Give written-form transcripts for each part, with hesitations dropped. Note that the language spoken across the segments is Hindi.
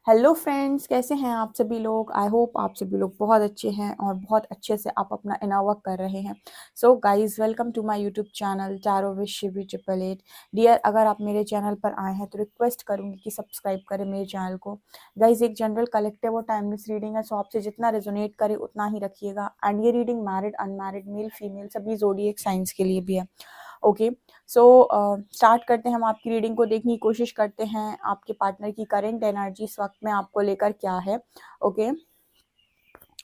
हेलो फ्रेंड्स, कैसे हैं आप सभी लोग। आई होप आप सभी लोग बहुत अच्छे हैं और बहुत अच्छे से आप अपना इनर वर्क कर रहे हैं। So guys, welcome to my YouTube channel tarot with Shivi 888। Dear, अगर आप मेरे चैनल पर आए हैं तो रिक्वेस्ट करूंगी कि सब्सक्राइब करें मेरे चैनल को। गाइस, एक जनरल कलेक्टिव और टाइमलेस रीडिंग है, सो आपसे जितना रेजोनेट करे उतना ही रखिएगा। एंड ये reading married, unmarried, male female सभी ज़ोडिएक साइंस के लिए भी है। ओके, सो स्टार्ट करते हैं। हम आपकी रीडिंग को देखने की कोशिश करते हैं आपके पार्टनर की करेंट एनर्जी इस वक्त में आपको लेकर क्या है। ओके,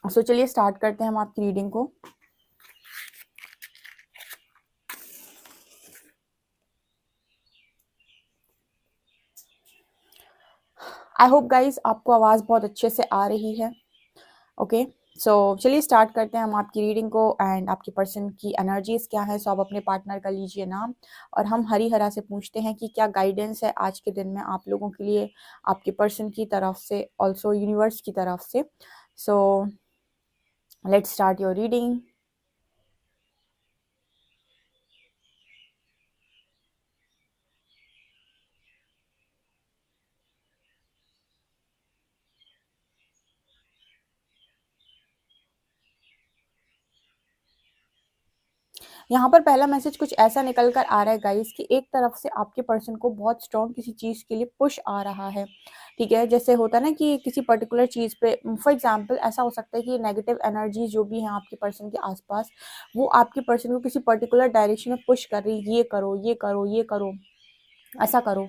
सो चलिए स्टार्ट करते हैं हम आपकी रीडिंग को। आई होप गाइज आपको आवाज़ बहुत अच्छे से आ रही है। ओके, सो चलिए स्टार्ट करते हैं हम आपकी रीडिंग को। एंड आपके पर्सन की एनर्जीज क्या है, सो आप अपने पार्टनर का लीजिए नाम और हम हरी हरा से पूछते हैं कि क्या गाइडेंस है आज के दिन में आप लोगों के लिए आपके पर्सन की तरफ से, ऑल्सो यूनिवर्स की तरफ से। So let's start your reading. यहाँ पर पहला मैसेज कुछ ऐसा निकल कर आ रहा है गाइस कि एक तरफ से आपके पर्सन को बहुत स्ट्रॉन्ग किसी चीज़ के लिए पुश आ रहा है। ठीक है, जैसे होता है ना कि किसी पर्टिकुलर चीज़ पे, फॉर एग्जांपल ऐसा हो सकता है कि नेगेटिव एनर्जी जो भी है आपके पर्सन के आसपास, वो आपके पर्सन को किसी पर्टिकुलर डायरेक्शन में पुश कर रही है, ये करो ये करो ये करो, ऐसा करो।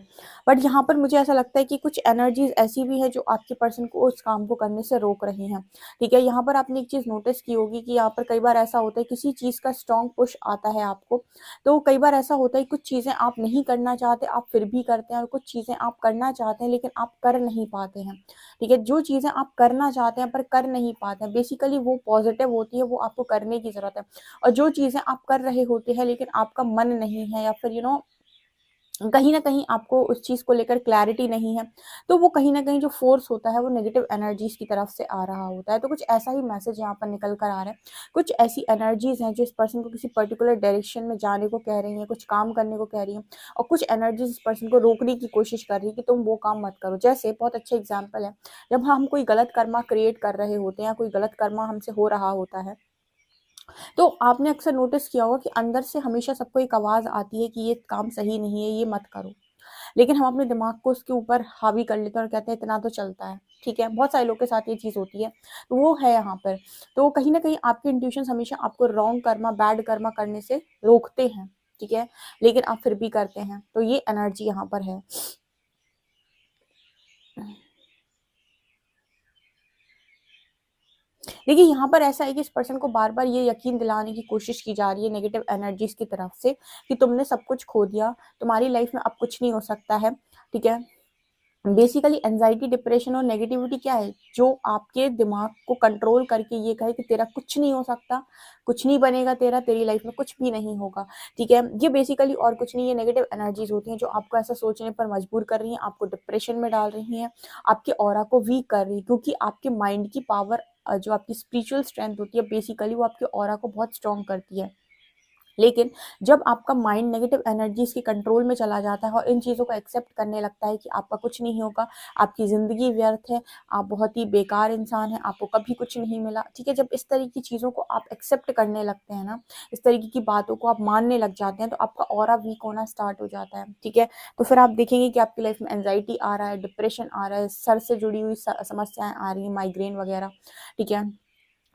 बट यहाँ पर मुझे ऐसा लगता है कि कुछ एनर्जीज ऐसी भी है जो आपके पर्सन को उस काम को करने से रोक रही हैं। ठीक है, यहाँ पर आपने एक चीज़ नोटिस की होगी कि यहाँ पर कई बार ऐसा होता है किसी चीज़ का स्ट्रॉन्ग पुश आता है आपको, तो कई बार ऐसा होता है कुछ चीज़ें आप नहीं करना चाहते आप फिर भी करते हैं, और कुछ चीज़ें आप करना चाहते हैं लेकिन आप कर नहीं पाते हैं। ठीक है, जो चीज़ें आप करना चाहते हैं पर कर नहीं पाते हैं, बेसिकली वो पॉजिटिव होती है, वो आपको करने की ज़रूरत है। और जो चीज़ें आप कर रहे होते हैं लेकिन आपका मन नहीं है, या फिर कहीं ना कहीं आपको उस चीज़ को लेकर क्लैरिटी नहीं है, तो वो कहीं ना कहीं जो फोर्स होता है वो नेगेटिव एनर्जीज की तरफ से आ रहा होता है। तो कुछ ऐसा ही मैसेज यहाँ पर निकल कर आ रहा है। कुछ ऐसी एनर्जीज हैं जो इस पर्सन को किसी पर्टिकुलर डायरेक्शन में जाने को कह रही हैं, कुछ काम करने को कह रही हैं, और कुछ एनर्जीज इस पर्सन को रोकने की कोशिश कर रही है कि तुम वो काम मत करो। जैसे बहुत अच्छा एग्जाम्पल है, जब हम कोई गलत कर्मा क्रिएट कर रहे होते हैं या कोई गलत कर्मा हमसे हो रहा होता है, तो आपने अक्सर नोटिस किया होगा कि अंदर से हमेशा सबको एक आवाज़ आती है कि ये काम सही नहीं है, ये मत करो। लेकिन हम अपने दिमाग को उसके ऊपर हावी कर लेते हैं और कहते हैं इतना तो चलता है। ठीक है, बहुत सारे लोग के साथ ये चीज़ होती है, तो वो है यहाँ पर। तो कहीं ना कहीं आपके इंट्यूशंस हमेशा आपको रॉन्ग कर्मा, बैड कर्मा करने से रोकते हैं। ठीक है, लेकिन आप फिर भी करते हैं, तो ये एनर्जी यहाँ पर है। देखिए, यहाँ पर ऐसा है कि इस पर्सन को बार बार ये यकीन दिलाने की कोशिश की जा रही है नेगेटिव एनर्जीज की तरफ से कि तुमने सब कुछ खो दिया, तुम्हारी लाइफ में अब कुछ नहीं हो सकता है। ठीक है, बेसिकली एंजाइटी, डिप्रेशन और नेगेटिविटी क्या है, जो आपके दिमाग को कंट्रोल करके ये कहे कि तेरा कुछ नहीं हो सकता, कुछ नहीं बनेगा, तेरा तेरी लाइफ में कुछ भी नहीं होगा। ठीक है, ये बेसिकली और कुछ नहीं, ये नेगेटिव एनर्जीज होती हैं जो आपको ऐसा सोचने पर मजबूर कर रही हैं, आपको डिप्रेशन में डाल रही हैं, आपके ऑरा को वीक कर रही है, क्योंकि आपके माइंड की पावर, जो आपकी स्पिरिचुअल स्ट्रेंथ होती है, बेसिकली वो आपके ऑरा को बहुत स्ट्रॉन्ग करती है। लेकिन जब आपका माइंड नेगेटिव एनर्जीज के कंट्रोल में चला जाता है और इन चीज़ों को एक्सेप्ट करने लगता है कि आपका कुछ नहीं होगा, आपकी ज़िंदगी व्यर्थ है, आप बहुत ही बेकार इंसान हैं, आपको कभी कुछ नहीं मिला। ठीक है, जब इस तरह की चीज़ों को आप एक्सेप्ट करने लगते हैं ना, इस तरीके की बातों को आप मानने लग जाते हैं, तो आपका ऑरा वीक होना स्टार्ट हो जाता है। ठीक है, तो फिर आप देखेंगे कि आपकी लाइफ में एंजाइटी आ रहा है, डिप्रेशन आ रहा है, सर से जुड़ी हुई समस्याएं आ रही हैं, माइग्रेन वगैरह। ठीक है,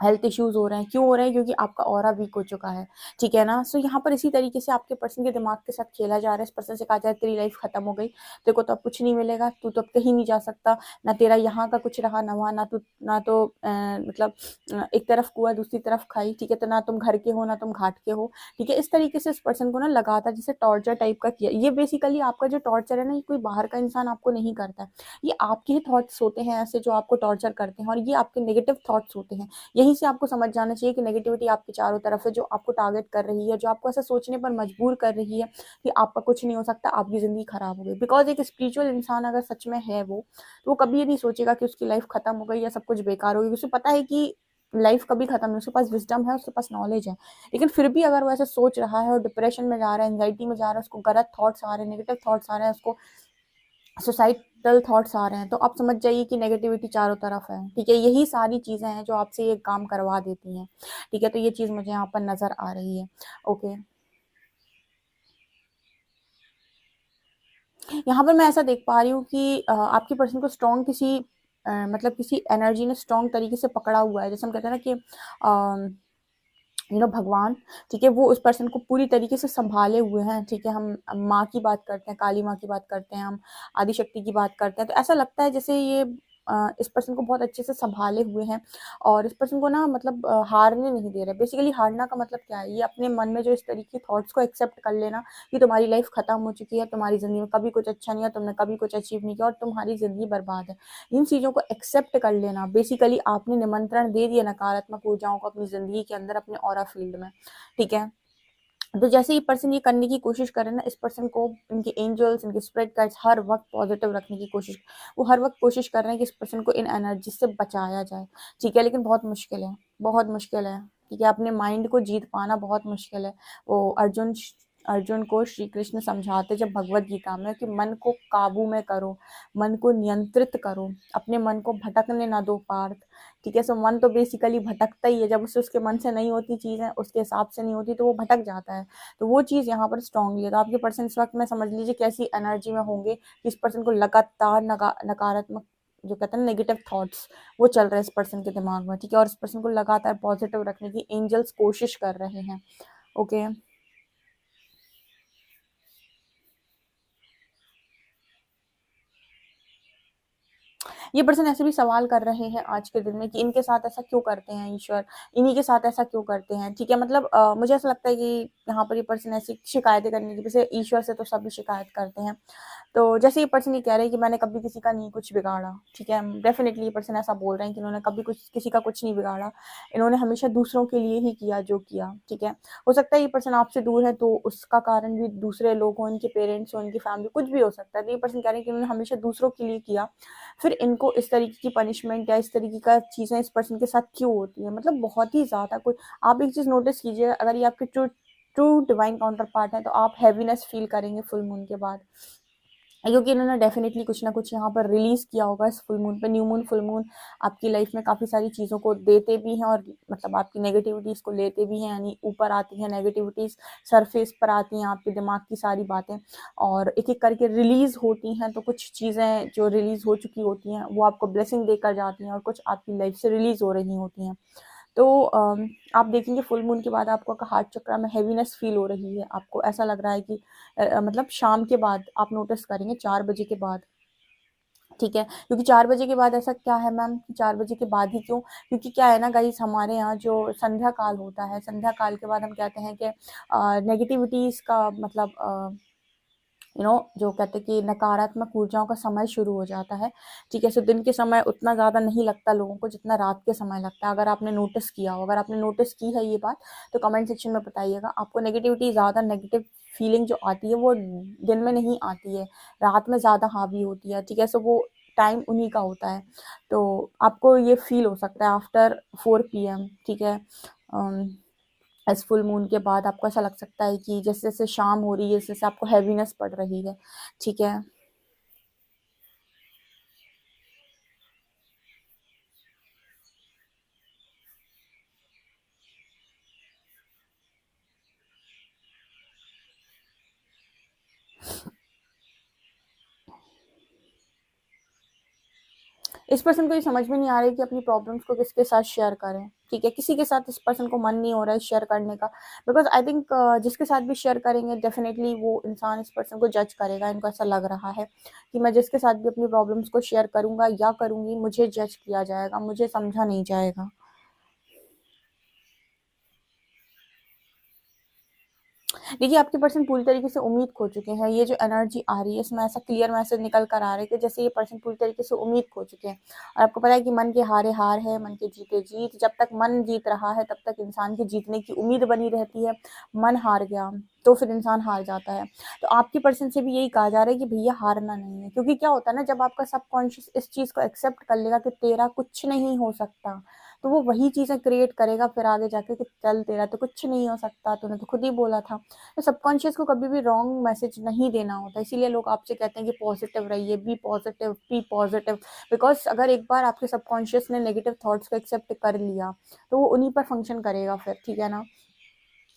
हेल्थ इश्यूज हो रहे हैं, क्यों हो रहे हैं, क्योंकि आपका ऑरा वीक हो चुका है। ठीक है ना, सो यहाँ पर इसी तरीके से आपके पर्सन के दिमाग के साथ खेला जा रहा है। इस पर्सन से कहा जाए तेरी लाइफ खत्म हो गई, तेरे को तो अब कुछ नहीं मिलेगा, तू तो अब कहीं नहीं जा सकता, ना तेरा यहाँ का कुछ रहा, ना वहाँ, ना तो मतलब एक तरफ कुआ दूसरी तरफ खाई। ठीक है, तो ना तुम घर के हो ना तुम घाट के हो। ठीक है, इस तरीके से इस पर्सन को ना लगातार जैसे टॉर्चर टाइप का किया। ये बेसिकली आपका जो टॉर्चर है ना, ये कोई बाहर का इंसान आपको नहीं करता है, ये आपके ही थॉट्स होते हैं ऐसे जो आपको टॉर्चर करते हैं, और ये आपके नेगेटिव थॉट्स होते हैं। यहीं से आपको समझ जाना चाहिए कि नेगेटिविटी आपके चारों तरफ है, जो आपको टारगेट कर रही है, जो आपको ऐसा सोचने पर मजबूर कर रही है कि आपका कुछ नहीं हो सकता, आपकी ज़िंदगी खराब हो गई। बिकॉज एक स्पिरिचुअल इंसान अगर सच में है वो, तो वो कभी ये नहीं सोचेगा कि उसकी लाइफ खत्म हो गई या सब कुछ बेकार हो गई। उसे पता है कि लाइफ कभी खत्म नहीं, उसके पास विजडम है, उसके पास नॉलेज है। लेकिन फिर भी अगर वो ऐसे सोच रहा है और डिप्रेशन में जा रहा है, एंजाइटी में जा रहा है, उसको गलत थॉट्स आ रहे हैं, नेगेटिव थॉट्स आ रहे हैं, उसको सुसाइडल थॉट्स आ रहे हैं, तो आप समझ जाइए कि नेगेटिविटी चारों तरफ है। ठीक है, यही सारी चीज़ें हैं जो आपसे ये काम करवा देती हैं। ठीक है, तो ये चीज़ मुझे यहाँ पर नज़र आ रही है। ओके, यहाँ पर मैं ऐसा देख पा रही हूँ कि आपके पर्सन को स्ट्रॉन्ग किसी मतलब किसी एनर्जी ने स्ट्रॉन्ग तरीके से पकड़ा हुआ है। जैसे हम कहते हैं ना कि भगवान, ठीक है, वो उस पर्सन को पूरी तरीके से संभाले हुए हैं। ठीक है, हम माँ की बात करते हैं, काली माँ की बात करते हैं, हम आदि शक्ति की बात करते हैं, तो ऐसा लगता है जैसे ये इस पर्सन को बहुत अच्छे से संभाले हुए हैं और इस पर्सन को ना मतलब हारने नहीं दे रहे। बेसिकली हारना का मतलब क्या है, ये अपने मन में जो इस तरीके के थॉट्स को एक्सेप्ट कर लेना कि तुम्हारी लाइफ खत्म हो चुकी है, तुम्हारी ज़िंदगी में कभी कुछ अच्छा नहीं है, तुमने कभी कुछ अचीव नहीं किया और तुम्हारी ज़िंदगी बर्बाद है। इन चीज़ों को एक्सेप्ट कर लेना, बेसिकली आपने निमंत्रण दे दिया नकारात्मक ऊर्जाओं को अपनी ज़िंदगी के अंदर, अपने ऑरा फील्ड में। ठीक है, तो जैसे ये पर्सन ये करने की कोशिश करे ना, इस पर्सन को इनके एंजल्स, इनके स्पिरिट गाइड्स हर वक्त पॉजिटिव रखने की कोशिश, वो हर वक्त कोशिश कर रहे हैं कि इस पर्सन को इन एनर्जी से बचाया जाए। ठीक है, लेकिन बहुत मुश्किल है, बहुत मुश्किल है। ठीक है, अपने माइंड को जीत पाना बहुत मुश्किल है। वो अर्जुन को श्री कृष्ण समझाते जब भगवत गीता में कि मन को काबू में करो, मन को नियंत्रित करो, अपने मन को भटकने ना दो पार्थ। ठीक है, सो मन तो बेसिकली भटकता ही है, जब उसे उसके मन से नहीं होती चीज़ें, उसके हिसाब से नहीं होती, तो वो भटक जाता है। तो वो चीज़ यहाँ पर स्ट्रांगली है। तो आपके पर्सन इस वक्त में समझ लीजिए कैसी एनर्जी में होंगे कि इस पर्सन को लगातार नकारात्मक जो कहते हैं नेगेटिव थॉट्स वो चल रहे हैं इस पर्सन के दिमाग में। ठीक है, और इस पर्सन को लगातार पॉजिटिव रखने की एंजल्स कोशिश कर रहे हैं। ओके, ये पर्सन ऐसे भी सवाल कर रहे हैं आज के दिन में कि इनके साथ ऐसा क्यों करते हैं ईश्वर, इन्हीं के साथ ऐसा क्यों करते हैं। ठीक है, मतलब मुझे ऐसा लगता है कि यहाँ पर ये पर्सन ऐसी शिकायतें करने की, जैसे ईश्वर से तो सभी शिकायत करते हैं, तो जैसे ये पर्सन ये कह रहे हैं कि मैंने कभी किसी का नहीं कुछ बिगाड़ा। ठीक है, डेफिनेटली ये पर्सन ऐसा बोल रहे हैं कि इन्होंने कभी कुछ किसी का कुछ नहीं बिगाड़ा, इन्होंने हमेशा दूसरों के लिए ही किया जो किया। ठीक है, हो सकता है ये पर्सन आपसे दूर है तो उसका कारण भी दूसरे लोग हों, इनके पेरेंट्स हों, इनकी फैमिली, कुछ भी हो सकता है। तो ये पर्सन कह रहे हैं कि इन्होंने हमेशा दूसरों के लिए किया, फिर इनको इस तरीके की पनिशमेंट या इस तरीके का चीज़ें इस पर्सन के साथ क्यों होती है। मतलब बहुत ही ज़्यादा कोई, आप एक चीज़ नोटिस कीजिए, अगर ये आपके true true divine counter part है तो आप हैवीनेस फील करेंगे फुल मून के बाद, क्योंकि इन्होंने डेफिनेटली कुछ ना कुछ यहाँ पर रिलीज किया होगा इस फुल मून पे। न्यू मून, फुल मून आपकी लाइफ में काफ़ी सारी चीज़ों को देते भी हैं और मतलब आपकी नेगेटिविटीज़ को लेते भी हैं, यानी ऊपर आती हैं नेगेटिविटीज़, सरफेस पर आती हैं आपके दिमाग की सारी बातें और एक एक करके रिलीज होती हैं। तो कुछ चीज़ें जो रिलीज हो चुकी होती हैं वो आपको ब्लेसिंग देकर जाती हैं और कुछ आपकी लाइफ से रिलीज हो रही होती हैं। तो आप देखेंगे फुल मून के बाद आपको हार्ट चक्र में हैवीनेस फील हो रही है, आपको ऐसा लग रहा है कि मतलब शाम के बाद आप नोटिस करेंगे 4 बजे के बाद। ठीक है, क्योंकि 4 बजे के बाद ऐसा क्या है मैम, 4 बजे के बाद ही क्यों? क्योंकि क्या है ना गाइस, हमारे यहाँ जो संध्या काल होता है, संध्या काल के बाद हम कहते हैं कि नेगेटिविटीज़ का मतलब जो कहते हैं कि नकारात्मक ऊर्जाओं का समय शुरू हो जाता है। ठीक है, सो दिन के समय उतना ज़्यादा नहीं लगता लोगों को जितना रात के समय लगता है। अगर आपने नोटिस किया हो, अगर आपने नोटिस की है ये बात, तो कमेंट सेक्शन में बताइएगा। आपको नेगेटिविटी ज़्यादा, नेगेटिव फीलिंग जो आती है वो दिन में नहीं आती है, रात में ज़्यादा हावी होती है। ठीक है, सो वो टाइम उन्हीं का होता है, तो आपको ये फील हो सकता है आफ्टर 4 PM। ठीक है, इस फुल मून के बाद आपको ऐसा लग सकता है कि जैसे जैसे शाम हो रही है, जैसे जैसे आपको हैवीनेस पड़ रही है। ठीक है, इस पर्सन को ये समझ में नहीं आ रही कि अपनी प्रॉब्लम्स को किसके साथ शेयर करें। ठीक है, किसी के साथ इस पर्सन को मन नहीं हो रहा है शेयर करने का, बिकॉज आई थिंक जिसके साथ भी शेयर करेंगे डेफिनेटली वो इंसान इस पर्सन को जज करेगा। इनको ऐसा लग रहा है कि मैं जिसके साथ भी अपनी प्रॉब्लम्स को शेयर करूंगा या करूंगी, मुझे जज किया जाएगा, मुझे समझा नहीं जाएगा। देखिए, आपके पर्सन पूरी तरीके से उम्मीद खो चुके हैं। ये जो एनर्जी आ रही है इसमें ऐसा क्लियर मैसेज निकल कर आ रहा है कि जैसे ये पर्सन पूरी तरीके से उम्मीद खो चुके हैं और आपको पता है कि मन के हारे हार है, मन के जीते जीत। जब तक मन जीत रहा है तब तक इंसान की जीतने की उम्मीद बनी रहती है। मन हार गया तो फिर इंसान हार जाता है। तो आपके पर्सन से भी यही कहा जा रहा है कि भैया हारना नहीं है, क्योंकि क्या होता है ना, जब आपका सबकॉन्शियस इस चीज़ को एक्सेप्ट कर लेगा कि तेरा कुछ नहीं हो सकता, तो वो वही चीज़ें क्रिएट करेगा फिर आगे जाके कि चल तेरा तो कुछ नहीं हो सकता, तूने तो खुद ही बोला था। तो सबकॉन्शियस को कभी भी रॉन्ग मैसेज नहीं देना होता, इसीलिए लोग आपसे कहते हैं कि पॉजिटिव रहिए, बी पॉजिटिव। बिकॉज अगर एक बार आपके सबकॉन्शियस ने नेगेटिव थॉट्स को एक्सेप्ट कर लिया तो वो उन्हीं पर फंक्शन करेगा फिर, ठीक है ना।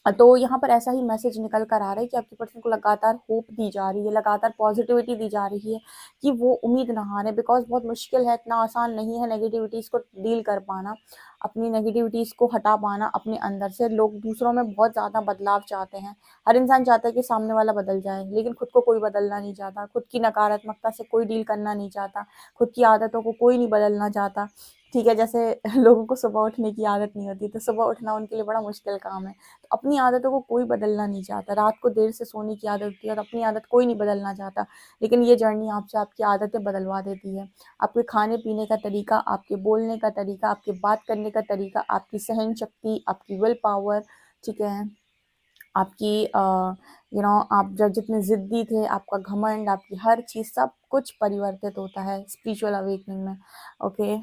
तो यहाँ पर ऐसा ही मैसेज निकल कर आ रहा है कि आपकी पर्सन को लगातार होप दी जा रही है, लगातार पॉजिटिविटी दी जा रही है कि वो उम्मीद ना हारे। बिकॉज बहुत मुश्किल है, इतना आसान नहीं है नेगेटिविटीज़ को डील कर पाना, अपनी नेगेटिविटीज़ को हटा पाना अपने अंदर से। लोग दूसरों में बहुत ज़्यादा बदलाव चाहते हैं, हर इंसान चाहता है कि सामने वाला बदल जाए, लेकिन खुद को कोई बदलना नहीं चाहता, खुद की नकारात्मकता से कोई डील करना नहीं चाहता, खुद की आदतों को कोई नहीं बदलना चाहता, ठीक है। जैसे लोगों को सुबह उठने की आदत नहीं होती, तो सुबह उठना उनके लिए बड़ा मुश्किल काम है। तो अपनी आदतों को कोई बदलना नहीं चाहता, रात को देर से सोने की आदत होती है तो अपनी आदत कोई नहीं बदलना चाहता, लेकिन ये जर्नी आपसे आपकी आदतें बदलवा देती है। आपके खाने पीने का तरीका, आपके बोलने का तरीका, आपके बात करने का तरीका, आपकी सहन शक्ति, आपकी विल पावर, ठीक है, आपकी आप जब जितने ज़िद्दी थे, आपका घमंड, आपकी हर चीज़, सब कुछ परिवर्तित होता है स्पिरिचुअल अवेकनिंग में। ओके।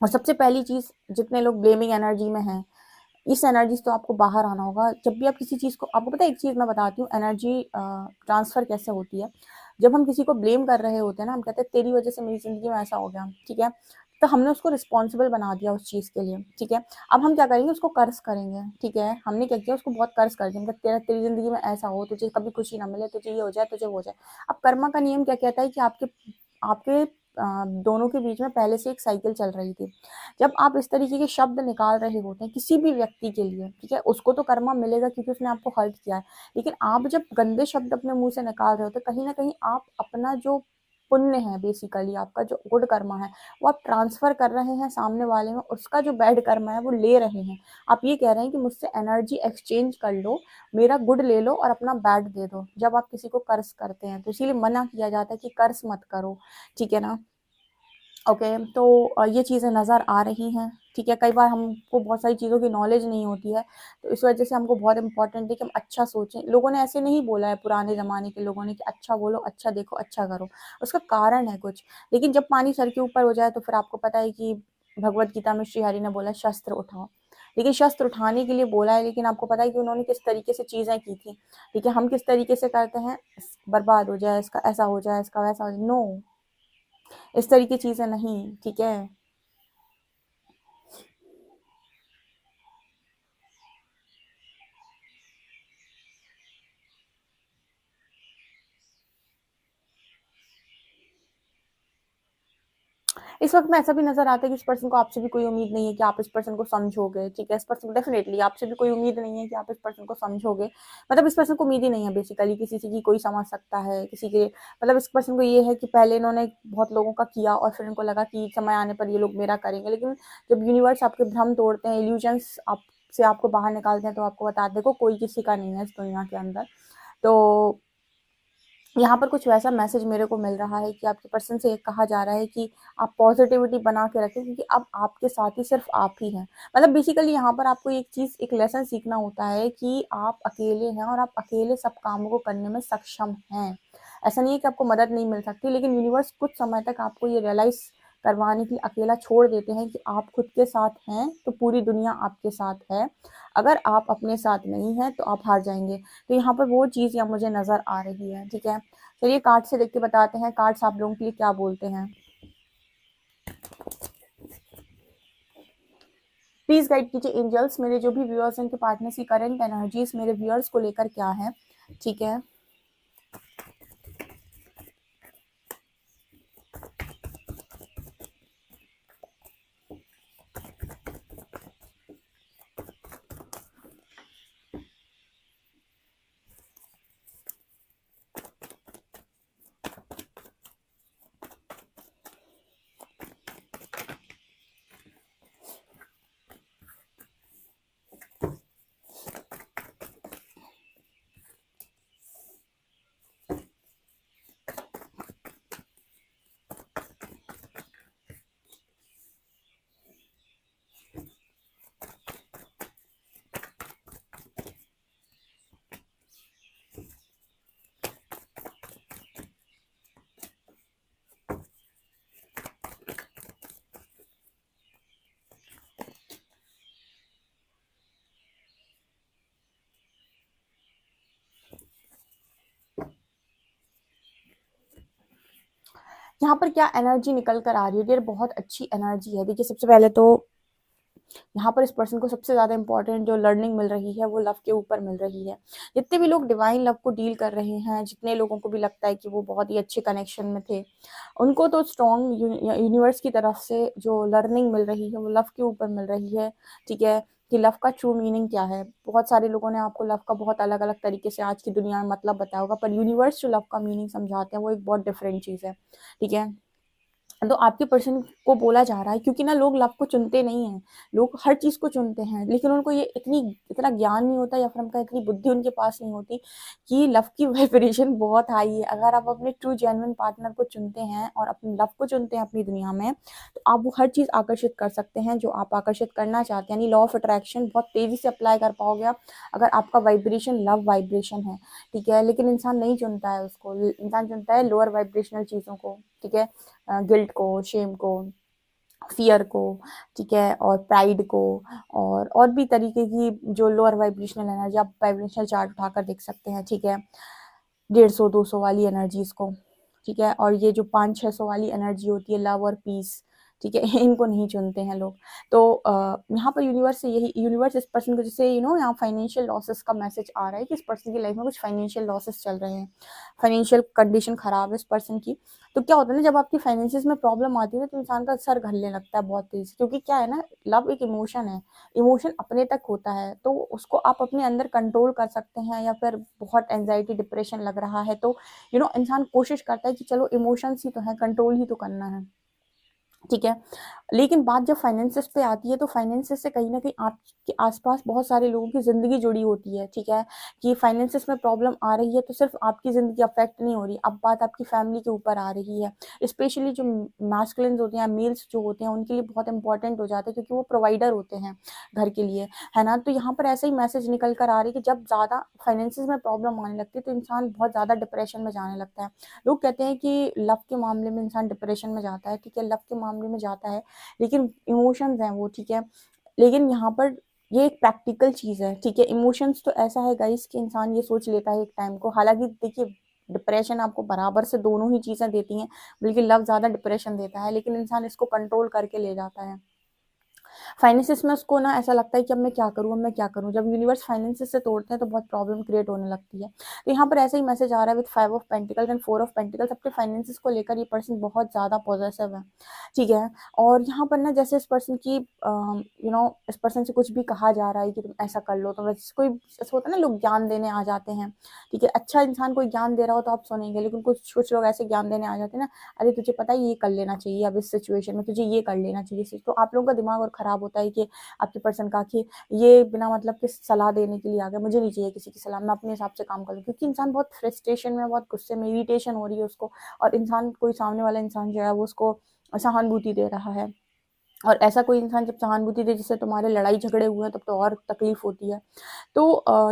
और सबसे पहली चीज़, जितने लोग ब्लेमिंग एनर्जी में हैं, इस एनर्जी से तो आपको बाहर आना होगा। जब भी आप किसी चीज़ को, आपको पता है एक चीज़ मैं बताती हूँ, एनर्जी ट्रांसफ़र कैसे होती है। जब हम किसी को ब्लेम कर रहे होते हैं ना, हम कहते हैं तेरी वजह से मेरी ज़िंदगी में ऐसा हो गया, ठीक है। तो हमने उसको रिस्पॉन्सिबल बना दिया उस चीज़ के लिए, ठीक है। अब हम क्या करेंगे, उसको कर्स करेंगे, ठीक है। हमने क्या किया, उसको बहुत कर्स कर दिया, मतलब तेरी ज़िंदगी में ऐसा हो, तुझे कभी खुशी ना मिले, तुझे ये हो जाए, तुझे वो हो जाए। अब कर्मा का नियम क्या कहता है कि आपके आपके दोनों के बीच में पहले से एक साइकिल चल रही थी। जब आप इस तरीके के शब्द निकाल रहे होते हैं किसी भी व्यक्ति के लिए, ठीक है, उसको तो कर्मा मिलेगा क्योंकि उसने आपको हर्ट किया है, लेकिन आप जब गंदे शब्द अपने मुंह से निकाल रहे होते हैं, कहीं ना कहीं आप अपना जो पुण्य है, बेसिकली आपका जो गुड कर्मा है, वो आप ट्रांसफर कर रहे हैं सामने वाले में, उसका जो बैड कर्मा है वो ले रहे हैं। आप ये कह रहे हैं कि मुझसे एनर्जी एक्सचेंज कर लो, मेरा गुड ले लो और अपना बैड दे दो। जब आप किसी को कर्ज करते हैं तो इसीलिए मना किया जाता है कि कर्ज मत करो, ठीक है ना। ओके। तो ये चीज़ें नज़र आ रही हैं, ठीक है। कई बार हमको बहुत सारी चीज़ों की नॉलेज नहीं होती है, तो इस वजह से हमको बहुत इंपॉर्टेंट है कि हम अच्छा सोचें। लोगों ने ऐसे नहीं बोला है, पुराने ज़माने के लोगों ने, कि अच्छा बोलो, अच्छा देखो, अच्छा करो, उसका कारण है कुछ। लेकिन जब पानी सर के ऊपर हो जाए तो फिर आपको पता है कि भगवत गीता में श्री हरि ने बोला शस्त्र उठाओ, लेकिन शस्त्र उठाने के लिए बोला है, लेकिन आपको पता है कि उन्होंने किस तरीके से चीज़ें की थी, ठीक है। हम किस तरीके से करते हैं, बर्बाद हो जाए, इसका ऐसा हो जाए, इसका वैसा हो जाए, नो, इस तरह की चीज़ें नहीं, ठीक है। इस वक्त में ऐसा भी नजर आता है कि इस पर्सन को आपसे भी कोई उम्मीद नहीं है कि आप इस पर्सन को समझोगे, ठीक है। इस पर्सन को डेफिनेटली आपसे भी कोई उम्मीद नहीं है कि आप इस पर्सन को समझोगे, मतलब इस पर्सन को उम्मीद ही नहीं है बेसिकली किसी से कि कोई समझ सकता है किसी के, मतलब इस पर्सन को ये है कि पहले इन्होंने बहुत लोगों का किया और फिर इनको लगा कि समय आने पर ये लोग मेरा करेंगे, लेकिन जब यूनिवर्स आपके भ्रम तोड़ते हैं, इल्यूजन्स आप से आपको बाहर निकालते हैं, तो आपको बता देखो कोई किसी का नहीं है इस दुनिया के अंदर। तो यहाँ पर कुछ वैसा मैसेज मेरे को मिल रहा है कि आपके पर्सन से कहा जा रहा है कि आप पॉजिटिविटी बना के रखें, क्योंकि अब आपके साथ ही सिर्फ आप ही हैं। मतलब बेसिकली यहाँ पर आपको एक चीज़, एक लेसन सीखना होता है कि आप अकेले हैं और आप अकेले सब कामों को करने में सक्षम हैं। ऐसा नहीं है कि आपको मदद नहीं मिल सकती, लेकिन यूनिवर्स कुछ समय तक आपको ये रियलाइज़ करवाने के लिए अकेला छोड़ देते हैं कि आप खुद के साथ हैं तो पूरी दुनिया आपके साथ है, अगर आप अपने साथ नहीं हैं तो आप हार जाएंगे। तो यहाँ पर वो चीज़ यहाँ मुझे नज़र आ रही है, ठीक है। चलिए कार्ड से देख के बताते हैं, कार्ड्स आप लोगों के लिए क्या बोलते हैं। प्लीज गाइड कीजिए एंजल्स, मेरे जो भी व्यूअर्स हैं उनके पार्टनर्स की करंट एनर्जीज मेरे व्यूअर्स को लेकर क्या है, ठीक है। यहाँ पर क्या एनर्जी निकल कर आ रही है डियर, बहुत अच्छी एनर्जी है। देखिए सबसे पहले तो यहाँ पर इस पर्सन को सबसे ज़्यादा इंपॉर्टेंट जो लर्निंग मिल रही है वो लव के ऊपर मिल रही है। जितने भी लोग डिवाइन लव को डील कर रहे हैं, जितने लोगों को भी लगता है कि वो बहुत ही अच्छे कनेक्शन में थे, उनको तो स्ट्रॉन्ग यूनिवर्स की तरफ से जो लर्निंग मिल रही है वो लव के ऊपर मिल रही है। ठीक है, कि लव का ट्रू मीनिंग क्या है। बहुत सारे लोगों ने आपको लव का बहुत अलग अलग तरीके से आज की दुनिया में मतलब बताया होगा, पर यूनिवर्स जो लव का मीनिंग समझाते हैं वो एक बहुत डिफरेंट चीज़ है। ठीक है, तो आपके पर्सन को बोला जा रहा है, क्योंकि ना लोग लव को चुनते नहीं हैं, लोग हर चीज़ को चुनते हैं, लेकिन उनको ये इतना ज्ञान नहीं होता, या फिर हम कहें इतनी बुद्धि उनके पास नहीं होती कि लव की वाइब्रेशन बहुत हाई है। अगर आप अपने ट्रू जेन्युइन पार्टनर को चुनते हैं और अपने लव को चुनते हैं अपनी दुनिया में, तो आप वो हर चीज़ आकर्षित कर सकते हैं जो आप आकर्षित करना चाहते हैं। यानी लॉ ऑफ अट्रैक्शन बहुत तेज़ी से अप्लाई कर पाओगे आप, अगर आपका वाइब्रेशन लव वाइब्रेशन है। ठीक है, लेकिन इंसान नहीं चुनता है उसको, इंसान चुनता है लोअर वाइब्रेशनल चीज़ों को। ठीक है, गिल्ट को, शेम को, फियर को, ठीक है, और प्राइड को, और भी तरीके की जो लोअर वाइब्रेशनल एनर्जी, आप वाइब्रेशनल चार्ट उठाकर देख सकते हैं। ठीक है, 150-200 वाली एनर्जीज को। ठीक है, और ये जो 500-600 वाली एनर्जी होती है लव और पीस, ठीक है, इनको नहीं चुनते हैं लोग। तो यहाँ पर यूनिवर्स से यही, यूनिवर्स इस पर्सन को जैसे यहाँ फाइनेंशियल लॉसेस का मैसेज आ रहा है कि इस पर्सन की लाइफ में कुछ फाइनेंशियल लॉसेस चल रहे हैं, फाइनेंशियल कंडीशन खराब है इस पर्सन की। तो क्या होता है ना, जब आपकी फाइनेंसिस में प्रॉब्लम आती है ना, तो इंसान का सर घलने लगता है बहुत तेज, क्योंकि क्या है ना, लव एक इमोशन है, इमोशन अपने तक होता है, तो उसको आप अपने अंदर कंट्रोल कर सकते हैं। या फिर बहुत एंजाइटी डिप्रेशन लग रहा है, तो इंसान कोशिश करता है कि चलो इमोशंस ही तो है, कंट्रोल ही तो करना है। ठीक है, लेकिन बात जब फाइनेंसेस पे आती है, तो फाइनेंसेस से कहीं ना कहीं आपके आसपास बहुत सारे लोगों की ज़िंदगी जुड़ी होती है। ठीक है, कि फाइनेंसेस में प्रॉब्लम आ रही है तो सिर्फ आपकी ज़िंदगी अफेक्ट नहीं हो रही, अब बात आपकी फैमिली के ऊपर आ रही है। स्पेशली जो मैस्कुलिन्स होते हैं, मेल्स जो होते हैं, उनके लिए बहुत इंपॉर्टेंट हो जाता है, क्योंकि वो प्रोवाइडर होते हैं घर के लिए, है ना। तो यहाँ पर ऐसा ही मैसेज निकल कर आ रही है कि जब ज़्यादा फाइनेंसिस में प्रॉब्लम आने लगती है, तो इंसान बहुत ज़्यादा डिप्रेशन में जाने लगता है। लोग कहते हैं कि लव के मामले में इंसान डिप्रेशन में जाता है, ठीक है, लव के मामले में जाता है, लेकिन इमोशंस हैं वो, ठीक है, लेकिन यहाँ पर ये एक प्रैक्टिकल चीज़ है। ठीक है, इमोशंस तो ऐसा है गाइस कि इंसान ये सोच लेता है एक टाइम को, हालांकि देखिए डिप्रेशन आपको बराबर से दोनों ही चीज़ें देती हैं, बल्कि लव ज़्यादा डिप्रेशन देता है, लेकिन इंसान इसको कंट्रोल करके ले जाता है। फाइनेंसिस में उसको ना ऐसा लगता है कि अब मैं क्या करूँ, अब मैं क्या करूँ। जब यूनिवर्स फाइनेंसिस से तोड़ते हैं तो बहुत प्रॉब्लम क्रिएट होने लगती है। तो यहाँ पर ऐसा ही मैसेज आ रहा है with 5 of pentacles and 4 of pentacles, अपने फाइनेंसिस को लेकर ये पर्सन बहुत ज़्यादा पॉजिटिव है। ठीक है, और यहाँ पर ना जैसे इस पर्सन की इस पर्सन से कुछ भी कहा जा रहा है कि तुम ऐसा कर लो, तो वैसे कोई ऐसा होता है ना, लोग ज्ञान देने आ जाते हैं। ठीक है, अच्छा इंसान कोई ज्ञान दे रहा हो तो आप सुनेंगे, लेकिन कुछ कुछ लोग ऐसे ज्ञान देने आ जाते हैं ना, अरे तुझे पता है ये कर लेना चाहिए, अब इस सिचुएशन में तुझे ये कर लेना चाहिए। तो आप लोगों का दिमाग और खराब होता है कि आपके पर्सन का कि ये बिना मतलब के सलाह देने के लिए आ गया, मुझे नहीं चाहिए किसी की सलाह, मैं अपने हिसाब से काम करूँ। क्योंकि इंसान बहुत फ्रस्ट्रेशन में, बहुत गुस्से में, इरिटेशन हो रही है उसको, और इंसान कोई सामने वाला इंसान जो है वो उसको सहानुभूति दे रहा है। और ऐसा कोई इंसान जब सहानुभूति दे, जिससे तुम्हारे लड़ाई झगड़े हुए हैं, तब तो और तकलीफ होती है। तो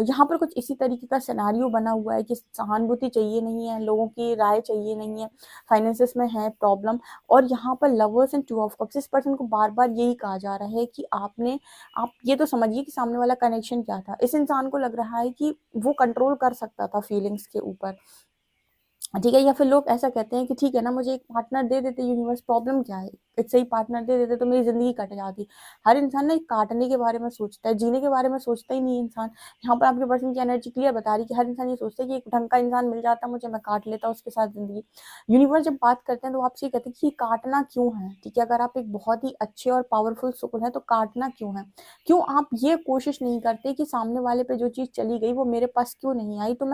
यहाँ पर कुछ इसी तरीके का सिनेरियो बना हुआ है कि सहानुभूति चाहिए नहीं है, लोगों की राय चाहिए नहीं है, फाइनेंसिस में है प्रॉब्लम। और यहाँ पर लवर्स एंड 2 ऑफ कप्स, इस पर्सन को बार बार यही कहा जा रहा है कि आप ये तो समझिए कि सामने वाला कनेक्शन क्या था। इस इंसान को लग रहा है कि वो कंट्रोल कर सकता था फीलिंग्स के ऊपर। ठीक है, या फिर लोग ऐसा कहते हैं कि ठीक है ना, मुझे एक पार्टनर दे देते यूनिवर्स, प्रॉब्लम क्या है, एक सही पार्टनर दे देते तो मेरी ज़िंदगी कट जाती। हर इंसान ना एक काटने के बारे में सोचता है, जीने के बारे में सोचता ही नहीं इंसान। यहाँ पर आपके पर्सन की एनर्जी क्लियर बता रही है कि हर इंसान ये सोचता है कि एक ढंग का इंसान मिल जाता मुझे, मैं काट लेता उसके साथ ज़िंदगी। यूनिवर्स जब बात करते हैं तो आपसे ये कहते हैं कि काटना क्यों है। ठीक है, अगर आप एक बहुत ही अच्छे और पावरफुल सोल है तो काटना क्यों है। क्यों आप ये कोशिश नहीं करते कि सामने वाले पे जो चीज़ चली गई वो मेरे पास क्यों नहीं आई, तो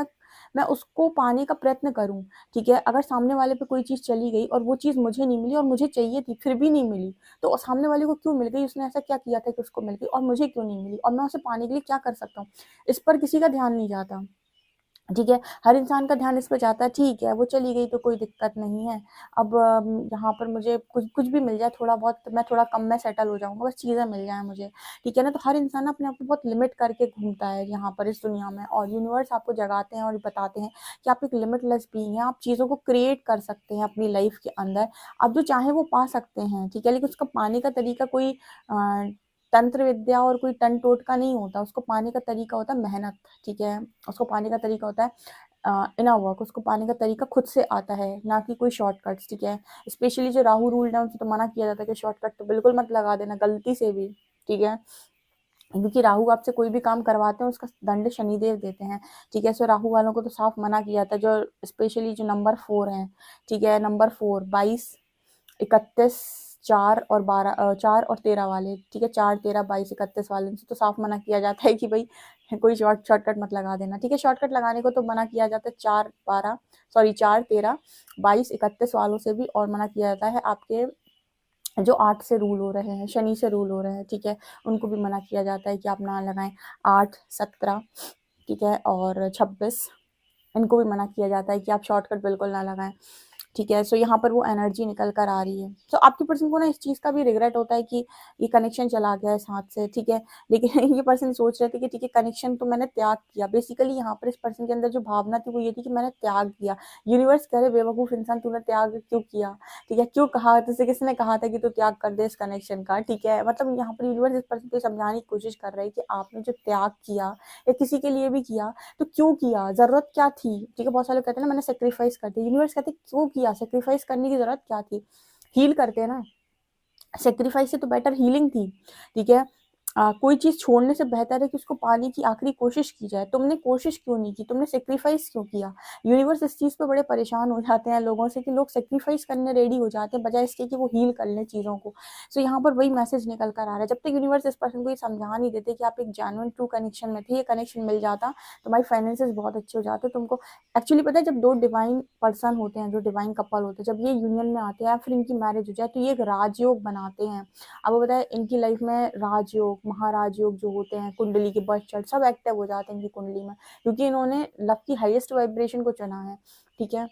मैं उसको पाने का प्रयत्न करूँ। ठीक है, अगर सामने वाले पे कोई चीज़ चली गई और वो चीज़ मुझे नहीं मिली और मुझे चाहिए थी फिर भी नहीं मिली, तो सामने वाले को क्यों मिल गई, उसने ऐसा क्या किया था कि उसको मिल गई और मुझे क्यों नहीं मिली, और मैं उसे पाने के लिए क्या कर सकता हूँ। इस पर किसी का ध्यान नहीं जाता। ठीक है, हर इंसान का ध्यान इस पे जाता है, ठीक है वो चली गई तो कोई दिक्कत नहीं है, अब यहाँ पर मुझे कुछ कुछ भी मिल जाए, थोड़ा बहुत मैं थोड़ा कम में सेटल हो जाऊँगा, बस चीज़ें मिल जाएँ मुझे। ठीक है ना, तो हर इंसान अपने आप को बहुत लिमिट करके घूमता है यहाँ पर इस दुनिया में, और यूनिवर्स आपको जगाते हैं और बताते हैं कि आप एक लिमिटलेस बीइंग हैं, आप चीज़ों को क्रिएट कर सकते हैं अपनी लाइफ के अंदर, आप जो चाहें वो पा सकते हैं। ठीक है, लेकिन उसका पाने का तरीका कोई तंत्र विद्या और कोई टन टोटका नहीं होता, उसको पाने का तरीका होता है मेहनत। ठीक है, उसको पाने का तरीका होता है इनर वर्क, उसको पाने का तरीका खुद से आता है, ना कि कोई शॉर्टकट्स, ठीक है। स्पेशली जो राहु रूल्ड है उनसे तो मना किया जाता है कि शॉर्टकट तो बिल्कुल मत लगा देना गलती से भी, ठीक है, क्योंकि राहु आपसे कोई भी काम करवाते हैं उसका दंड शनिदेव देते हैं, ठीक है। सो राहु वालों को तो साफ मना किया जाता है, जो स्पेशली जो नंबर 4 है, ठीक है, नंबर 4, 22, 31, 4 और 13 वाले, ठीक है, 4, 13, 22, 31 वाले से तो साफ मना किया जाता है कि भाई कोई शॉर्टकट मत लगा देना, ठीक है। शॉर्टकट लगाने को तो मना किया जाता है 4, 13, 22, 31 वालों से भी, और मना किया जाता है आपके जो 8 से रूल हो रहे हैं, शनि से रूल हो रहे हैं, ठीक है, उनको भी मना किया जाता है कि आप ना लगाएं। 8, 17, ठीक है, और 26, इनको भी मना किया जाता है कि आप शॉर्टकट बिल्कुल ना लगाएं, ठीक है। सो यहाँ पर वो एनर्जी निकल कर आ रही है। सो आपकी पर्सन को ना इस चीज़ का भी रिग्रेट होता है कि ये कनेक्शन चला गया इस हाथ से, ठीक है, लेकिन ये पर्सन सोच रहे थे कि ठीक है कनेक्शन तो मैंने त्याग किया। बेसिकली यहाँ पर इस पर्सन के अंदर जो भावना थी वो ये थी कि मैंने त्याग दिया। यूनिवर्स कह रहे बेवकूफ़ इंसान, तूने त्याग क्यों किया, ठीक है, क्यों कहा तुझसे, किसने कहा था कि तू त्याग कर दे इस कनेक्शन का, ठीक है। मतलब यहाँ पर यूनिवर्स इस पर्सन को समझाने की कोशिश कर रही है कि आपने जो त्याग किया या किसी के लिए भी किया तो क्यों किया, जरूरत क्या थी, ठीक है। बहुत सारे लोग कहते हैं ना मैंने सेक्रीफाइस कर दिया, यूनिवर्स कहते क्यों किया, सेक्रीफाइस करने की जरूरत क्या थी, हील करते हैं ना, सेक्रीफाइस से तो बेटर हीलिंग थी, ठीक है। कोई चीज छोड़ने से बेहतर है कि उसको पाने की आखिरी कोशिश की जाए। तुमने कोशिश क्यों नहीं की, तुमने सेक्रीफाइस क्यों किया। यूनिवर्स इस चीज पे बड़े परेशान हो जाते हैं लोगों से कि लोग सेक्रीफाइस करने रेडी हो जाते हैं बजाय इसके कि वो हील कर लें चीजों को। सो यहाँ पर वही मैसेज निकल कर आ रहा है, जब तक यूनिवर्स इस पर्सन को ये समझा नहीं देते कि आप एक जेन्युइन ट्रू कनेक्शन में थे, ये कनेक्शन मिल जाता तुम्हारी फाइनेंसेस बहुत अच्छे हो जाते। तुमको एक्चुअली पता है जब दो डिवाइन पर्सन होते हैं, जो डिवाइन कपल होते हैं, जब ये यूनियन में आते हैं फिर इनकी मैरिज हो जाए तो ये एक राजयोग बनाते हैं। अब बताए इनकी लाइफ में राजयोग, महाराजयोग जो होते हैं, कुंडली के बर्थ चार्ट सब एक्टिव हो जाते हैं इनकी कुंडली में, क्योंकि इन्होंने लव की हाईएस्ट वाइब्रेशन को चुना है, ठीक है।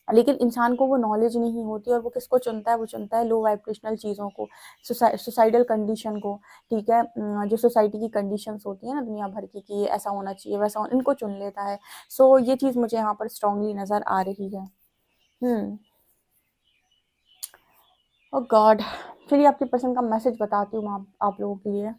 लेकिन इंसान को वो नॉलेज नहीं होती और वो किसको चुनता है, वो चुनता है लो वाइब्रेशनल चीज़ों को, सुसाइडल कंडीशन को, ठीक है। जो सोसाइटी की कंडीशंस होती है ना दुनिया भर की कि ऐसा होना चाहिए वैसा इनको चुन लेता है। सो ये चीज़ मुझे यहाँ पर स्ट्रांगली नज़र आ रही है। ओ गॉड, चलिए आपके पर्सन का मैसेज बताती हूँ आप लोगों के लिए।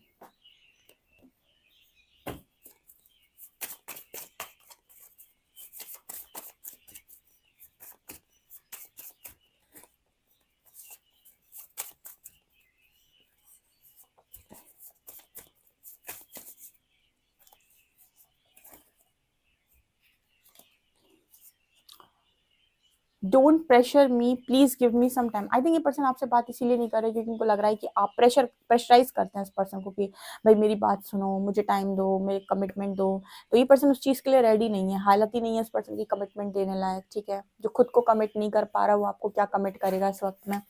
Don't pressure me, please give me some time. I think ये पर्सन आपसे बात इसीलिए नहीं कर रहे क्योंकि उनको लग रहा है कि आप प्रेशराइज करते हैं इस पर्सन को कि भाई मेरी बात सुनो, मुझे टाइम दो, मेरे कमिटमेंट दो। तो ये पर्सन उस चीज़ के लिए रेडी नहीं है, हालत ही नहीं है इस पर्सन की कमिटमेंट देने लायक, ठीक है। जो खुद को कमिट नहीं कर पा रहा वो आपको क्या कमिट करेगा इस वक्त में।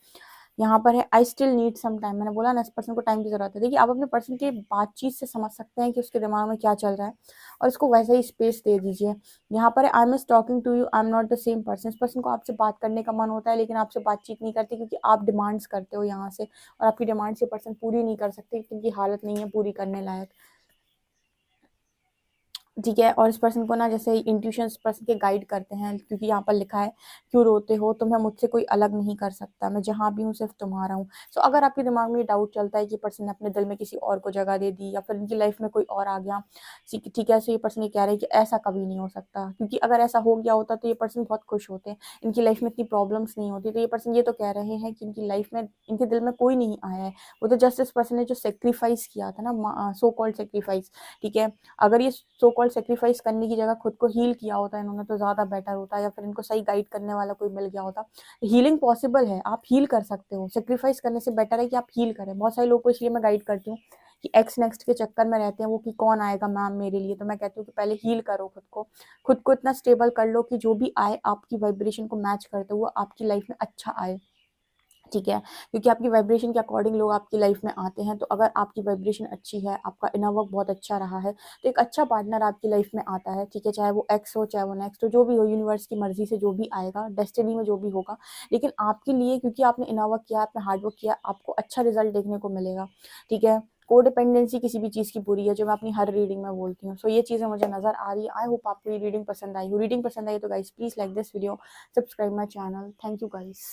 यहाँ पर है I still need some time, मैंने बोला ना इस पर्सन को टाइम की जरूरत है। देखिए आप अपने पर्सन के बातचीत से समझ सकते हैं कि उसके दिमाग में क्या चल रहा है और इसको वैसा ही स्पेस दे दीजिए। यहाँ पर I am talking to you, I am not the same person. इस पर्सन को आपसे बात करने का मन होता है लेकिन आपसे बातचीत नहीं करते क्योंकि आप डिमांड्स करते हो यहाँ से, और आपकी डिमांड्स ये पर्सन पूरी नहीं कर सकते क्योंकि हालत नहीं है पूरी करने लायक, ठीक है। और इस पर्सन को ना जैसे इंट्यूशन इस पर्सन के गाइड करते हैं क्योंकि यहाँ पर लिखा है क्यों रोते हो, तुम्हें मुझसे कोई अलग नहीं कर सकता, मैं जहाँ भी हूँ सिर्फ तुम्हारा हूँ। सो अगर आपके दिमाग में ये डाउट चलता है कि पर्सन ने अपने दिल में किसी और को जगह दे दी या फिर इनकी लाइफ में कोई और आ गया, ठीक है। सो ये पर्सन ये कह रहे हैं कि ऐसा कभी नहीं हो सकता, क्योंकि अगर ऐसा हो गया होता तो ये पर्सन बहुत खुश होते, इनकी लाइफ में इतनी प्रॉब्लम्स नहीं होती। तो ये पर्सन ये तो कह रहे हैं कि इनकी लाइफ में इनके दिल में कोई नहीं आया है, वो तो जस्ट इस पर्सन ने जो सेक्रीफाइस किया था ना, सो कॉल्ड सेक्रीफाइस, ठीक है। अगर ये सो कॉल्ड सेक्रीफाइस करने की जगह खुद को हील किया होता इन्होंने तो ज़्यादा बेटर होता, या फिर इनको सही गाइड करने वाला कोई मिल गया होता। हीलिंग पॉसिबल है, आप हील कर सकते हो, सेक्रीफाइस करने से बेटर है कि आप हील करें। बहुत सारे लोग को इसलिए मैं गाइड करती हूँ कि एक्स नेक्स्ट के चक्कर में रहते हैं वो कि कौन आएगा मैम मेरे लिए, तो मैं कहती हूँ कि पहले हील करो खुद को इतना स्टेबल कर लो कि जो भी आए आपकी वाइब्रेशन को मैच करते हुए आपकी लाइफ में अच्छा आए, ठीक है। क्योंकि आपकी वाइब्रेशन के अकॉर्डिंग लोग आपकी लाइफ में आते हैं। तो अगर आपकी वाइब्रेशन अच्छी है, आपका इनर वर्क बहुत अच्छा रहा है, तो एक अच्छा पार्टनर आपकी लाइफ में आता है, ठीक है। चाहे वो एक्स हो चाहे वो नेक्स्ट हो, जो भी हो, यूनिवर्स की मर्जी से जो भी आएगा, डेस्टिनी में जो भी होगा, लेकिन आपके लिए क्योंकि आपने इनर वर्क किया, आपने हार्ड वर्क किया, आपको अच्छा रिजल्ट देखने को मिलेगा, ठीक है। कोडिपेंडेंसी किसी भी चीज़ की बुरी है, जो मैं अपनी हर रीडिंग में बोलती हूँ। सो ये चीज़ें मुझे नजर आ रही है। आई होप आपको ये रीडिंग पसंद आई हो। रीडिंग पसंद आई तो guys please like this video, subscribe my channel. Thank you guys.